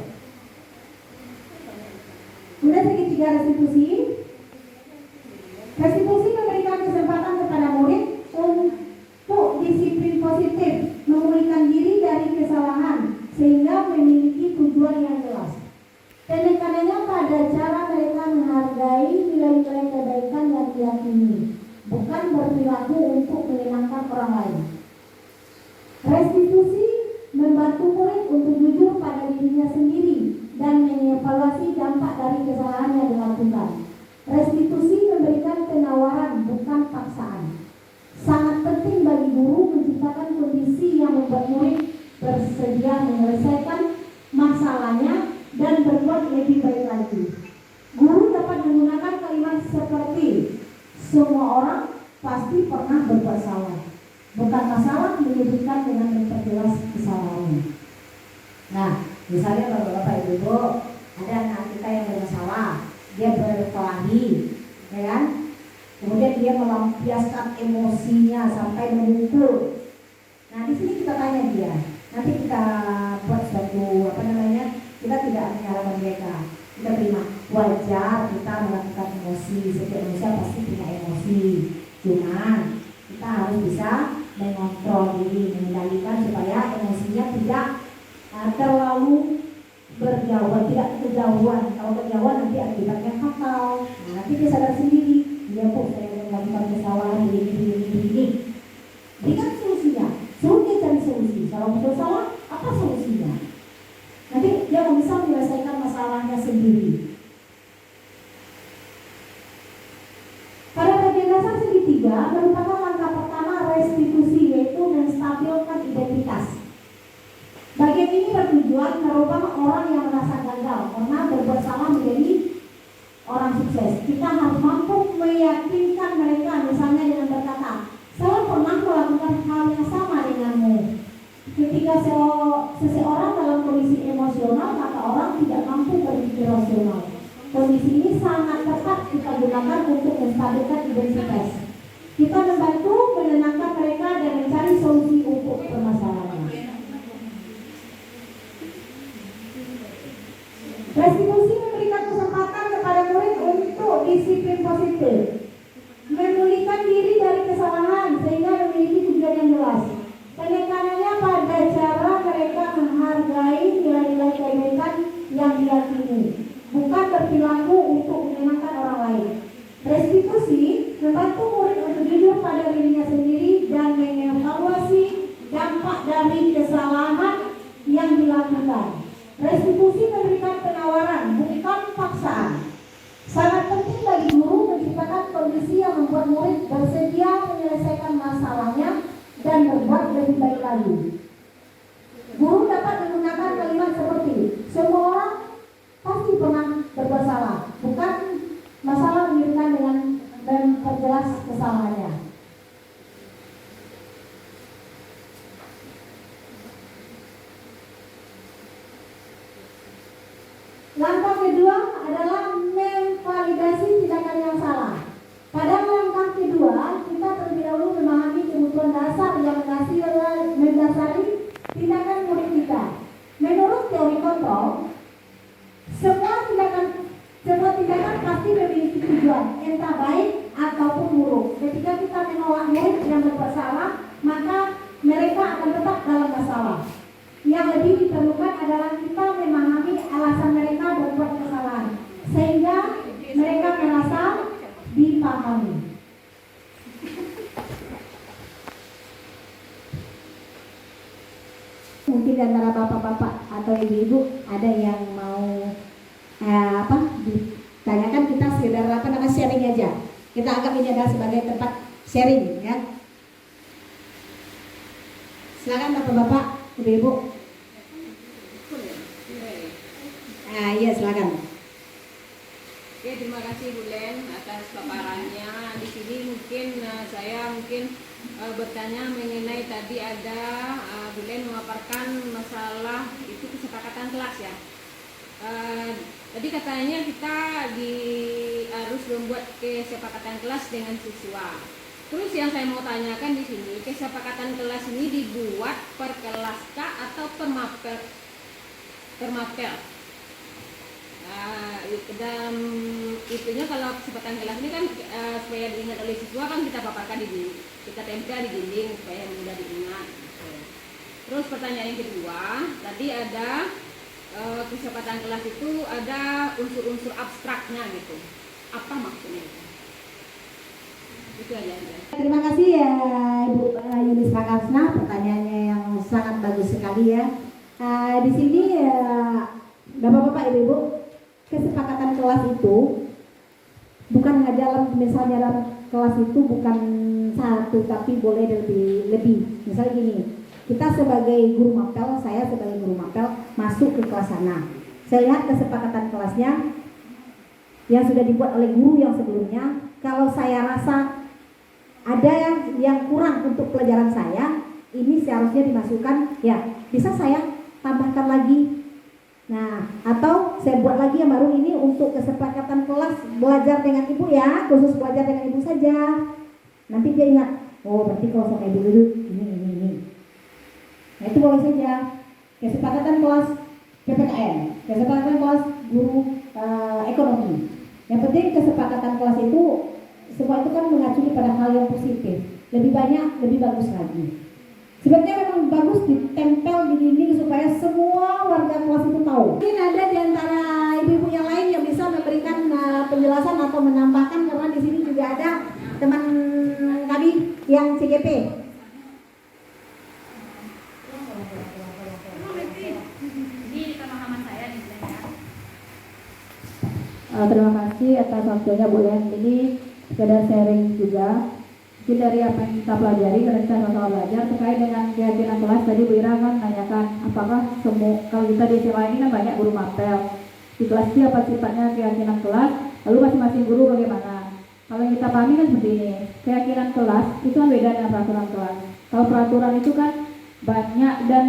Kemudian ketiga, restitusi. Restitusi memberikan kesempatan kepada murid untuk disiplin positif, memulihkan diri dari kesalahan sehingga memiliki tujuan yang jelas. Penekanannya pada cara mereka menghargai nilai-nilai kebaikan yang diyakini, bukan berperilaku untuk menyenangkan orang lain. Restitusi membantu murid untuk jujur pada dirinya sendiri dan mengevaluasi dampak dari kesalahan yang dilakukan. Restitusi memberikan penawaran, bukan paksaan. Sangat penting bagi guru menciptakan kondisi yang membuat murid bersedia menyelesaikan masalahnya dan berbuat lebih baik lagi. Guru dapat menggunakan kalimat seperti, semua orang pasti pernah berbuat salah. Bukan masalah menyebutkan dengan memperjelas kesalahannya. Nah, misalnya Bapak Ibu, ada anak kita yang bermasalah, dia berkelahi, ya kan? Kemudian dia melampiaskan emosinya sampai memukul. Nah, di sini kita tanya dia. Nanti kita buat suatu kita tidak menyalahkan mereka. Kita terima, wajar kita melakukan emosi. Setiap manusia pasti punya emosi. Cuman kita harus bisa mengontrol diri, mengendalikan supaya emosinya tidak terlalu berjauhan, tidak kejauhan. Kalau kejauhan nanti akibatnya fatal. Nah, nanti dia sadar sendiri, dia kok saya melakukan kesalahan begini. Berikan solusinya, suruh dia cari solusi. Kalau betul salah, apa solusinya? Nanti dia bisa menyelesaikan masalahnya sendiri. Pada bagian dasar segitiga merupakan langkah pertama restitusi, yaitu menampilkan identitas. Bagian ini bertujuan merubah orang yang merasa gagal karena berbuat salah menjadi orang sukses. Kita harus mampu meyakinkan mereka, misalnya dengan berkata, saya pernah melakukan hal yang sama denganmu. Ketika seseorang dalam kondisi emosional, maka orang tidak mampu berpikir rasional. Kondisi ini sangat tepat kita gunakan untuk menstabilkan identitas. Kita membantu menenangkan mereka dan mencari solusi untuk permasalahannya. Restitusi memberikan kesempatan kepada murid untuk disiplin positif, memulihkan diri dari kesalahan sehingga memiliki tujuan yang jelas. Penekanannya pada cara mereka menghargai nilai-nilai kebaikan yang diyakini, bukan berperilaku untuk menyenangkan orang lain. Restitusi membantu murid untuk jujur pada dirinya sendiri dan mengevaluasi dampak dari kesalahan yang dilakukan. Restitusi memberikan penawaran, bukan paksaan. Sangat penting bagi guru menciptakan kondisi yang membuat murid bersedia menyelesaikan masalahnya dan berbuat lebih baik lagi. Guru dapat menggunakan kalimat seperti, semua orang pasti pernah berbuat salah, bukan masalah menunjukkan dengan memperjelas kesalahannya. Langkah kedua adalah memvalidasi tindakan yang salah. Pada langkah kedua, kita terlebih dahulu memahami kebutuhan dasar yang mendasari tindakan murid kita. Menurut teori kontrol, semua tindakan pasti memiliki tujuan, entah baik ataupun buruk. Ketika kita menolak murid yang berbuat salah, maka mereka akan tetap dalam masalah. Yang lebih diperlukan adalah kita memahami alasan mereka berbuat kesalahan, sehingga mereka merasa dipahami. Mungkin di antara bapak-bapak atau ibu-ibu ada yang mau ditanyakan, kita sekedar sharing aja. Kita anggap ini adalah sebagai tempat sharing, ya. Silakan bapak-bapak, ibu-ibu. Iya, silakan. Oke, terima kasih Bu Len atas paparannya. Di sini mungkin saya bertanya mengenai tadi ada Bu Len memaparkan masalah itu kesepakatan kelas, ya. Tadi katanya kita harus membuat kesepakatan kelas dengan siswa. Terus yang saya mau tanyakan di sini, kesepakatan kelas ini dibuat per kelas kah atau per mapel? Dan itunya kalau kesempatan kelas ini kan supaya diingat oleh siswa kan kita paparkan kita tempel di dinding supaya mudah diingat. Terus pertanyaan yang kedua, tadi ada kesempatan kelas itu ada unsur-unsur abstraknya gitu. Apa maksudnya? Itu aja. Terima kasih ya Ibu Yunis Prakasna, pertanyaannya yang sangat bagus sekali ya. Di sini Bapak-bapak, Ibu-ibu, kesepakatan kelas itu bukan dalam, misalnya dalam kelas itu bukan satu tapi boleh lebih. Misalnya gini, kita sebagai guru mapel, saya sebagai guru mapel masuk ke kelas sana. Saya lihat kesepakatan kelasnya yang sudah dibuat oleh guru yang sebelumnya. Kalau saya rasa ada yang kurang untuk pelajaran saya, ini seharusnya dimasukkan, ya bisa saya tambahkan lagi. Nah, atau saya buat lagi yang baru ini untuk kesepakatan kelas belajar dengan ibu ya, khusus belajar dengan ibu saja. Nanti dia ingat, oh berarti kalau sama ibu dulu ini. Nah itu boleh saja. Kesepakatan kelas PPKN, kesepakatan kelas guru ekonomi. Yang penting kesepakatan kelas itu semua itu kan mengacu pada hal yang positif. Lebih banyak, lebih bagus lagi. Sebenarnya memang bagus ditempel di dinding supaya semua warga kelas itu tahu. Mungkin ada di antara ibu-ibu yang lain yang bisa memberikan penjelasan atau menambahkan, karena di sini juga ada teman kami yang CGP. Terima kasih atas waktunya Bu Len. Ini sekedar sharing juga. Mungkin dari apa yang kita pelajari, karena kita sama-sama belajar terkait dengan keyakinan kelas. Tadi Bu Ira kan nanyakan apakah semua, kalau kita di SMA ini kan banyak guru mapel, di kelas itu apa sifatnya keyakinan kelas, lalu masing-masing guru bagaimana. Kalau yang kita pahami kan seperti ini, keyakinan kelas itu kan beda dengan peraturan kelas. Kalau peraturan itu kan banyak dan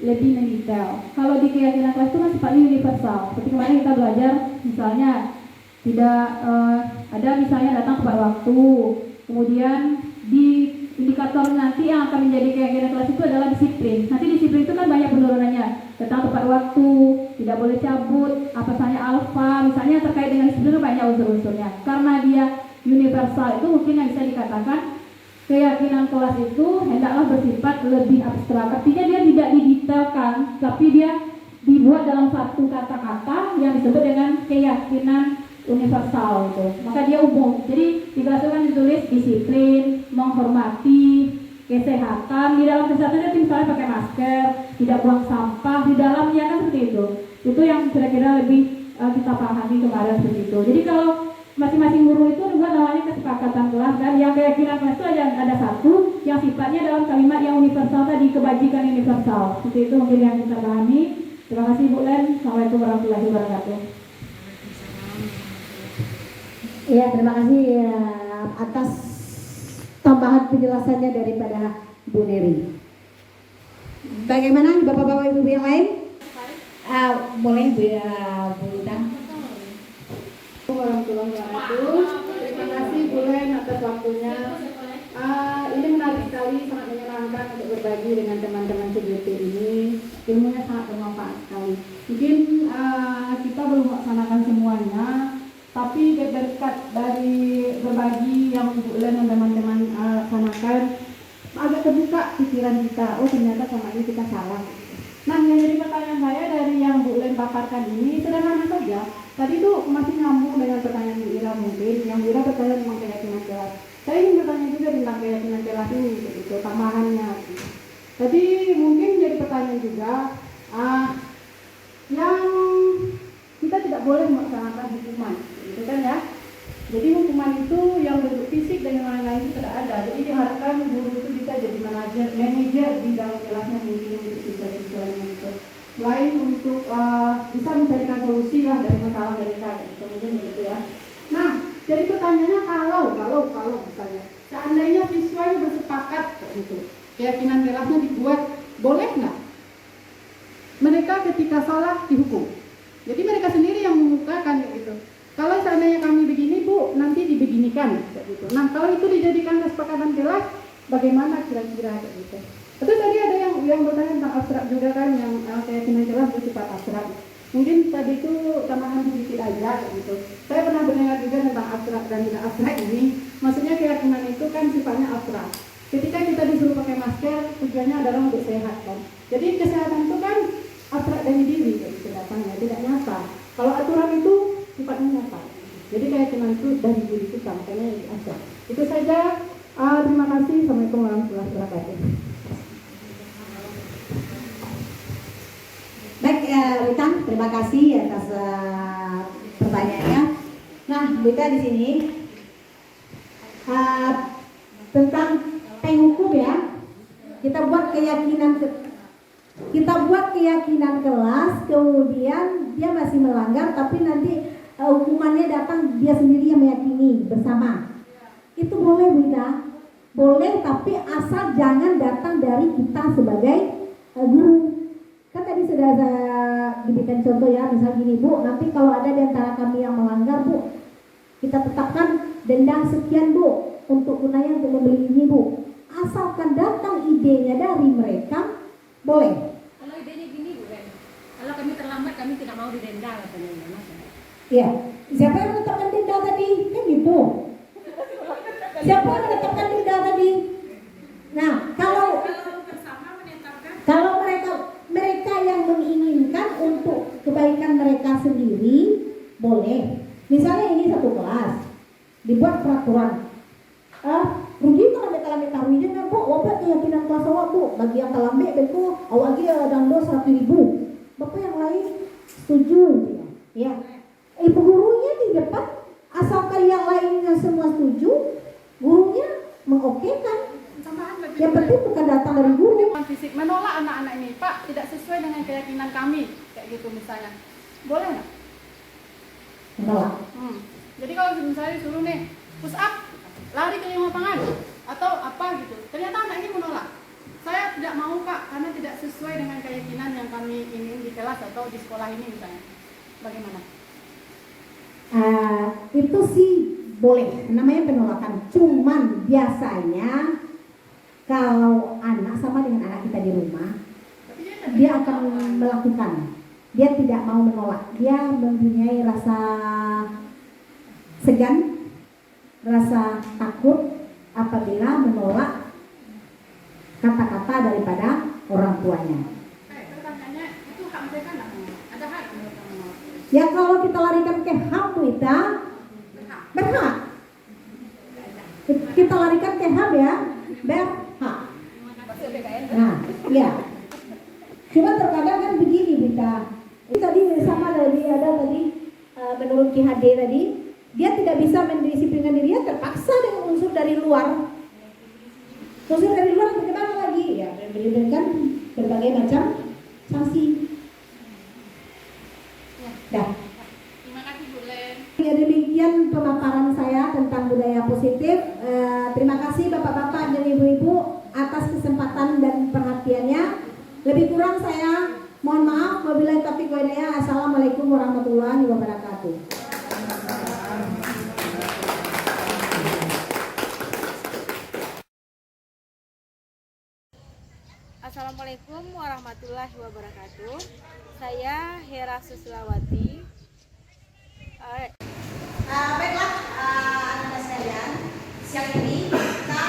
lebih mendetail. Kalau di keyakinan kelas itu kan sifatnya universal. Seperti kemarin kita belajar, misalnya tidak ada misalnya datang tepat waktu, kemudian di indikator nanti yang akan menjadi keyakinan kelas itu adalah disiplin. Nanti disiplin itu kan banyak penurunannya, datang tepat waktu, tidak boleh cabut, apa saja alfa, misalnya terkait dengan disiplin itu banyak unsur-unsurnya. Karena dia universal, itu mungkin yang bisa dikatakan keyakinan kelas itu hendaklah bersifat lebih abstrak. Artinya dia tidak didetailkan, tapi dia dibuat dalam satu kata-kata yang disebut dengan keyakinan universal itu. Maka dia umum. Jadi di kelas itu kan ditulis disiplin, menghormati, kesehatan. Di dalam kesehatan itu misalnya pakai masker, tidak buang sampah di dalamnya kan seperti itu. Itu yang kira-kira lebih kita pahami kemarin seperti itu. Jadi kalau masing-masing guru itu juga namanya kesepakatan kelas, dan yang keyakinan kelas itu ada satu yang sifatnya dalam kalimat yang universal tadi, kebajikan universal. Seperti itu mungkin yang kita pahami. Terima kasih Bu Len. Assalamualaikum warahmatullahi wabarakatuh. Ya, terima kasih atas tambahan penjelasannya daripada Bu Neri. Bagaimana Bapak-Bapak Ibu yang lain? Boleh Bu Ita. Warahmatullahi wabarakatuh. Terima kasih Bu Len atas waktunya. Ini menarik sekali, sangat menyenangkan untuk berbagi dengan teman-teman CGT ini. Ilmunya sangat bermanfaat sekali. Mungkin kita belum melaksanakan semuanya, tapi berkat dari berbagi yang Bu Len dan teman-teman laksanakan, agak terbuka pikiran kita. Oh, ternyata sama ini kita salah. Nah, yang jadi pertanyaan saya dari yang Bu Len paparkan ini sederhana saja. Tadi tuh masih nyambung dengan pertanyaan Bu Ira mungkin. Yang Bu Ira bertanya tentang keyakinan kelas. Saya ingin bertanya juga tentang keyakinan kelas ini, gitu, tambahannya. Gitu. Tadi mungkin jadi pertanyaan juga, yang kita tidak boleh melaksanakan hukuman, gitu kan ya? Jadi hukuman itu yang bentuk fisik dan yang lain-lain itu tidak ada. Jadi diharapkan guru itu bisa jadi manajer di dalam kelasnya mungkin untuk siswa-siswanya gitu. Selain untuk bisa mencarikan solusi lah dari masalah mereka, gitu, mungkin begitu ya. Nah, jadi pertanyaannya kalau misalnya seandainya siswanya bersepakat gitu, keyakinan kelasnya dibuat, boleh nggak mereka ketika salah dihukum? Jadi mereka sendiri yang mengukakan gitu. Kalau seandainya kami begini Bu, nanti dibeginikan gitu. Nah, kalau itu dijadikan kesepakatan kelas, bagaimana kira-kira gitu? Terus tadi ada yang bertanya tentang abstrak juga kan, yang keyakinan kelas bersifat abstrak. Mungkin tadi itu tambahan sedikit aja gitu. Saya pernah mendengar juga tentang abstrak dan tidak abstrak ini. Maksudnya keyakinan itu kan sifatnya abstrak. Ketika kita disuruh pakai masker, tujuannya adalah untuk sehat kan. Jadi kesehatan itu kan abstrak dari diri gitu datangnya, tidak nyata. Kalau aturan itu sifatnya nyata. Jadi keyakinan itu dari diri kita, makanya abstrak. Itu saja. Terima kasih. Assalamualaikum warahmatullahi wabarakatuh. Baik, Wita, terima kasih atas pertanyaannya. Nah, Wita di sini tentang penghukum ya. Kita buat keyakinan kelas, kemudian dia masih melanggar, tapi nanti hukumannya datang dia sendiri yang meyakini bersama. Itu boleh Wita, boleh, tapi asal jangan datang dari kita sebagai guru. Kan tadi sudah diberikan contoh ya, misal gini Bu, nanti kalau ada di antara kami yang melanggar Bu, kita tetapkan denda sekian Bu, untuk gunanya untuk membeli ini Bu. Asalkan datang idenya dari mereka, boleh. Kalau idenya gini Bu Ren, kalau kami terlambat kami tidak mau didenda katanya. Iya, siapa yang menetapkan denda tadi? Kan gitu. Siapa yang menetapkan denda tadi? Nah, kalau mereka yang menginginkan untuk kebaikan mereka sendiri, boleh. Misalnya ini satu kelas, dibuat peraturan. Rugi kalau kita taruhnya kan Bu, wabak keyakinan kelas awak Bu, bagi yang kalambe beko awak dia dangdo 100.000. Bapak yang lain setuju ya. Ibu gurunya di depan, asalkan yang lainnya semua setuju, gurunya mengokekan. Tambahan lebih Yang penting bukan datang dari guru. fisik menolak anak-anak ini, Pak, tidak sesuai dengan keyakinan kami, kayak gitu misalnya. Boleh nggak? Menolak. Jadi kalau misalnya disuruh nih push up, lari ke lapangan atau apa gitu, ternyata anak ini menolak. Saya tidak mau, Pak, karena tidak sesuai dengan keyakinan yang kami ingin di kelas atau di sekolah ini misalnya. Bagaimana? Itu sih boleh, namanya penolakan. Cuman biasanya kalau anak sama dengan anak kita di rumah, Tapi dia akan melakukan. Dia tidak mau menolak. Dia mempunyai rasa segan, rasa takut apabila menolak kata-kata daripada orang tuanya. Pertanyaannya, itu hak mereka nggak menolak? Ada hak mereka menolak? Ya kalau kita larikan ke HAM kita berhak. Kita larikan ke HAM ya, berhak. Nah, iya. Cuma terkadang kan begini kita. Ini tadi sama tadi ada tadi menurut KHD tadi, dia tidak bisa mendisiplinkan dirinya, terpaksa dengan unsur dari luar. Unsur dari luar bagaimana lagi? Ya, diberikan berbagai macam sanksi. Dah. Terima kasih, Bu Len. Ya, demikian pemaparan saya tentang budaya positif. Terima kasih Bapak-bapak dan Ibu-ibu atas kesempatan dan perhatiannya. Lebih kurang saya mohon maaf. Wabillahi taufiq wal hidayah. Assalamualaikum warahmatullahi wabarakatuh. Assalamualaikum warahmatullahi wabarakatuh. Saya Hera Suslawati. Baiklah, anak-anak sekalian, siang ini kita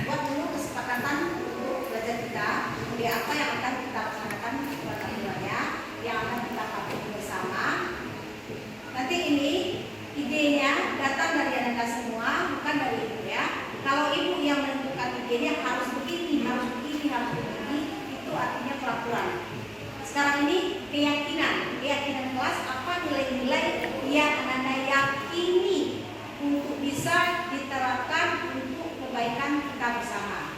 buat dulu kesepakatan untuk belajar kita. Jadi apa yang akan kita laksanakan pada bulannya, yang akan kita patuhi bersama. Nanti ini idenya datang dari anak semua, bukan dari ibu ya. Kalau ibu yang menentukan idenya harus begini, harus begini, harus begini, itu artinya peraturan. Sekarang ini keyakinan kelas apa nilai-nilai yang Anda yakini untuk bisa diterapkan untuk kebaikan kita bersama.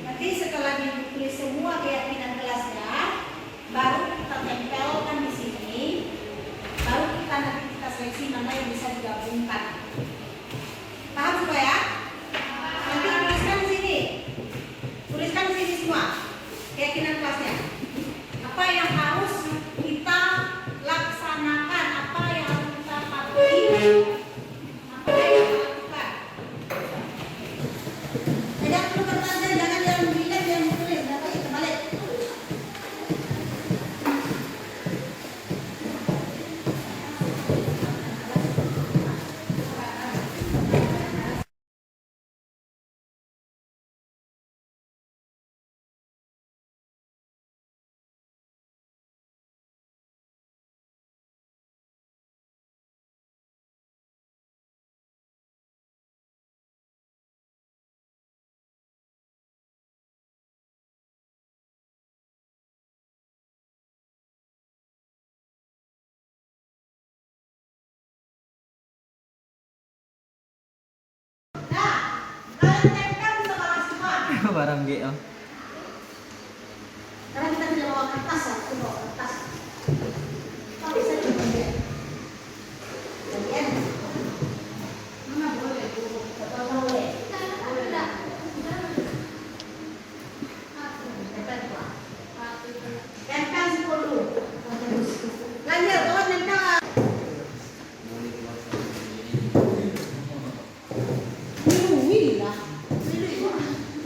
Nanti setelah ditulis semua keyakinan kelasnya, baru kita tempelkan di sini, baru kita seleksi mana yang bisa digabungkan. Paham semua ya? Nanti tuliskan di sini, tuliskan di sini semua keyakinan kelasnya. Apa yang harus kita laksanakan, apa yang harus kita patuhi, apa yang kita lakukan. Jangan perlu kertasnya, jangan yang bilang yang tulis, nanti terbalik. Barang GO. Karena kita tidak bawa kertas ya, kita bawa kertas. Kalau bisa dibagian. Bagian. Mana boleh? Betul boleh. Tempel 10. Lanjut, kawan nempel. Wih lah.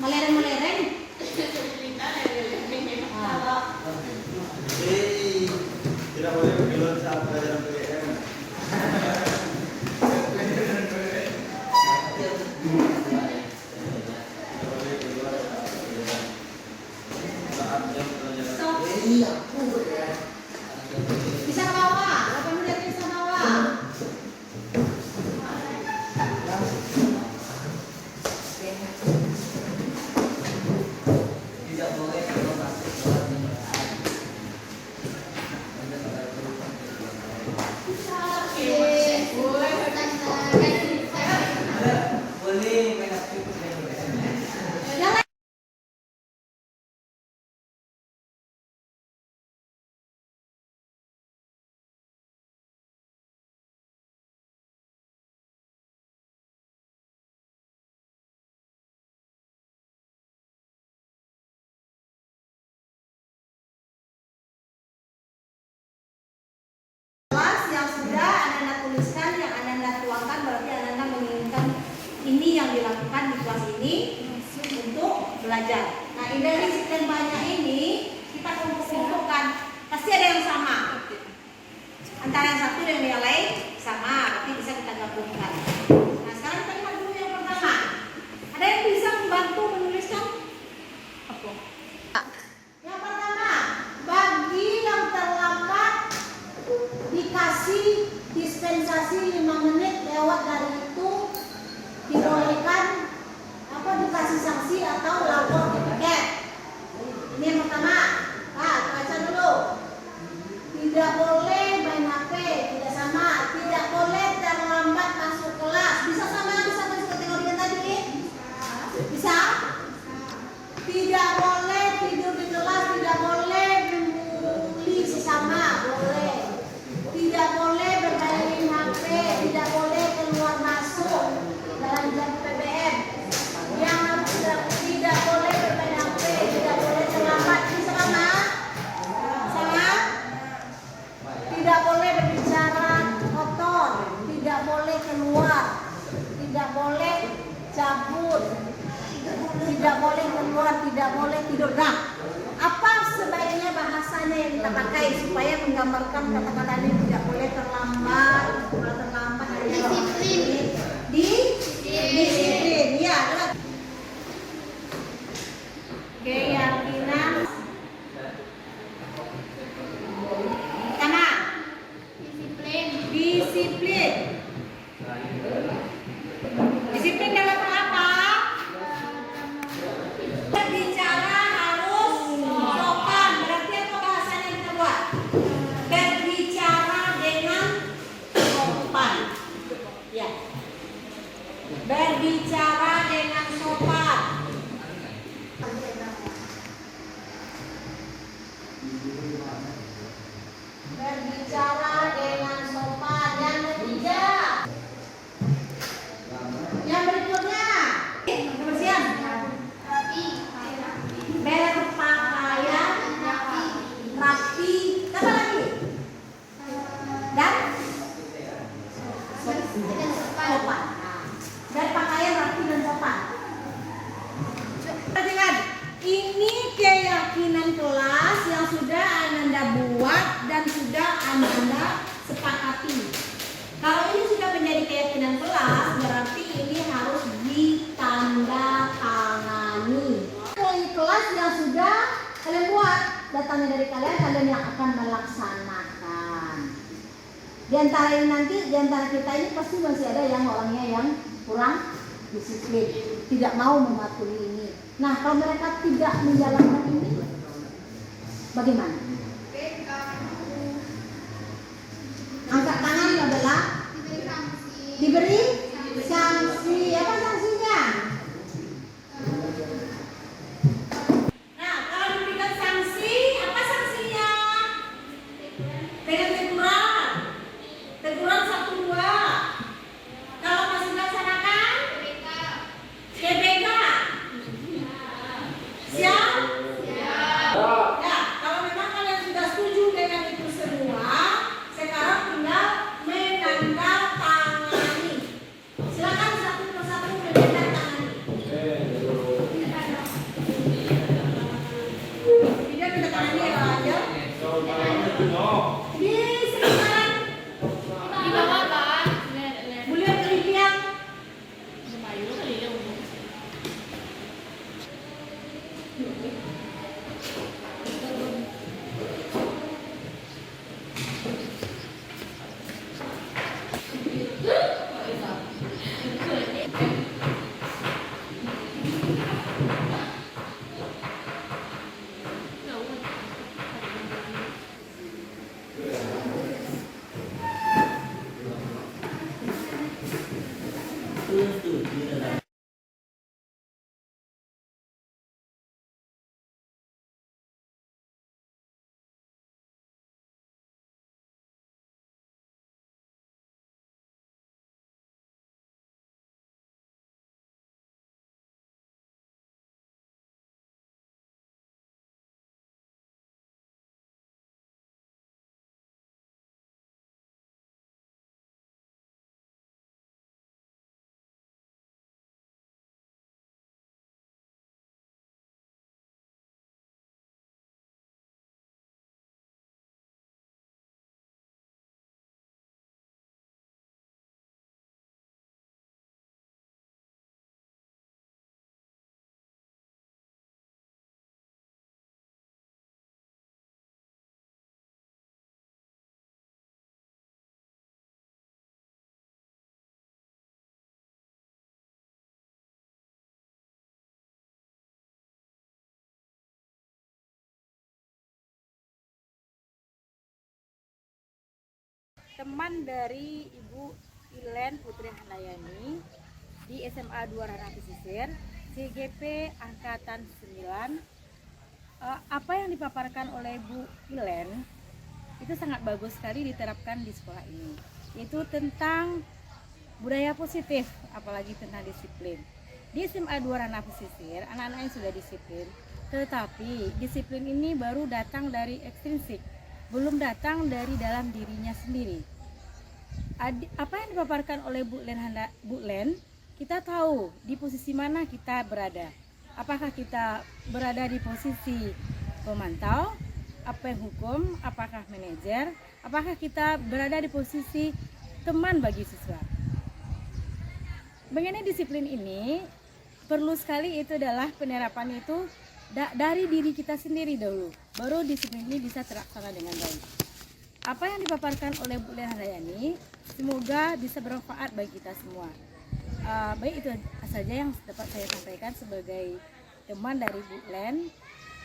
Melereng-melereng. Tidak boleh belum saat pelajaran PM. Bisa ke bawah, 8 menit bisa bawah. Tidak boleh boleh main aktif. belajar. Nah, dari sekian banyak ini kita kumpulkan, pasti ada yang sama. Antara yang satu dan yang lain sama, berarti bisa kita gabungkan. Nah, sekarang kita lihat dulu yang pertama. Ada yang bisa membantu menuliskan? Apa? Yang pertama, bagi yang terlambat dikasih dispensasi 5 menit, lewat dari itu dibolehkan dikasih sanksi atau lapor ke tiket. Ini yang pertama. Nah, baca dulu. Tidak boleh main HP, tidak sama. Tidak boleh terlambat masuk kelas. Bisa sama, bisa masuk kategori yang tadi? Bisa? Tidak boleh tidur di kelas, tidak boleh membuli sesama, boleh. Tidak boleh bermain HP, tidak boleh keluar masuk dalam jam PBM. Yang tidak boleh bermain HP, tidak boleh terlambat, bisa sama? Sama? Tidak boleh berbicara kotor, tidak boleh keluar, tidak boleh cabut, tidak boleh keluar, tidak boleh tidur. Nah, apa sebaiknya bahasanya yang kita pakai supaya menggambarkan kata-kata ini? Tidak boleh terlambat, kalau terlambat disiplin. Disiplin, ya. Keyakinan pertama, disiplin dalam apa? Berbicara harus sopan. Berarti apa bahasanya yang kita buat? Berbicara dengan sopan, ya. Berbicara dengan sopan. Berbicara dengan sopan. Yang ketiga, yang berikutnya, kebersihan, berpakaian rapi, apa lagi? Dan sopan. Berpakaian rapi dan sopan. Perhatikan, ini keyakinan kelas yang sudah Ananda buat dan sudah Ananda sepakati. Kalau ini sudah menjadi keyakinan kelas, berarti ini harus ditandatangani. Poin kelas yang sudah kalian buat, datangnya dari kalian yang akan melaksanakan. Di antara ini nanti, di antara kita ini pasti masih ada yang orangnya yang kurang disiplin, tidak mau mematuhi ini. Nah, kalau mereka tidak menjalankan ini, bagaimana? Angkat tangan adalah diberi sanksi. Apa sanksinya? Nah, kalau diberikan sanksi, apa sanksinya? Dengan teguran. Teguran 1-2. Kalau masih melaksanakan, TBK. Siap? Ya, kalau memang kalian sudah setuju dengan itu semua, sekarang tinggal menandatangani. Silakan satu persatu menandatangani. Tidak menandatangani ya aja. Di sekitar di bawah Pak. Boleh terlihat. teman dari Ibu Ilen Putri Handayani di SMA 2 Ranah Pesisir, CGP Angkatan 9. Apa yang dipaparkan oleh Bu Ilen itu sangat bagus sekali diterapkan di sekolah ini, yaitu tentang budaya positif, apalagi tentang disiplin. Di SMA 2 Ranah Pesisir, anak-anaknya sudah disiplin, tetapi disiplin ini baru datang dari ekstrinsik, belum datang dari dalam dirinya sendiri. Apa yang dipaparkan oleh Bu Len, kita tahu di posisi mana kita berada. Apakah kita berada di posisi pemantau, apa yang hukum, apakah manajer, apakah kita berada di posisi teman bagi siswa. Mengenai disiplin ini, perlu sekali itu adalah penerapan itu dari diri kita sendiri dahulu, baru disiplin ini bisa terlaksana dengan baik. Apa yang dipaparkan oleh Bu Len Handayani, semoga bisa bermanfaat bagi kita semua. Baik, itu saja yang dapat saya sampaikan sebagai teman dari Bu Len.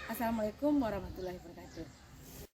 Assalamualaikum warahmatullahi wabarakatuh.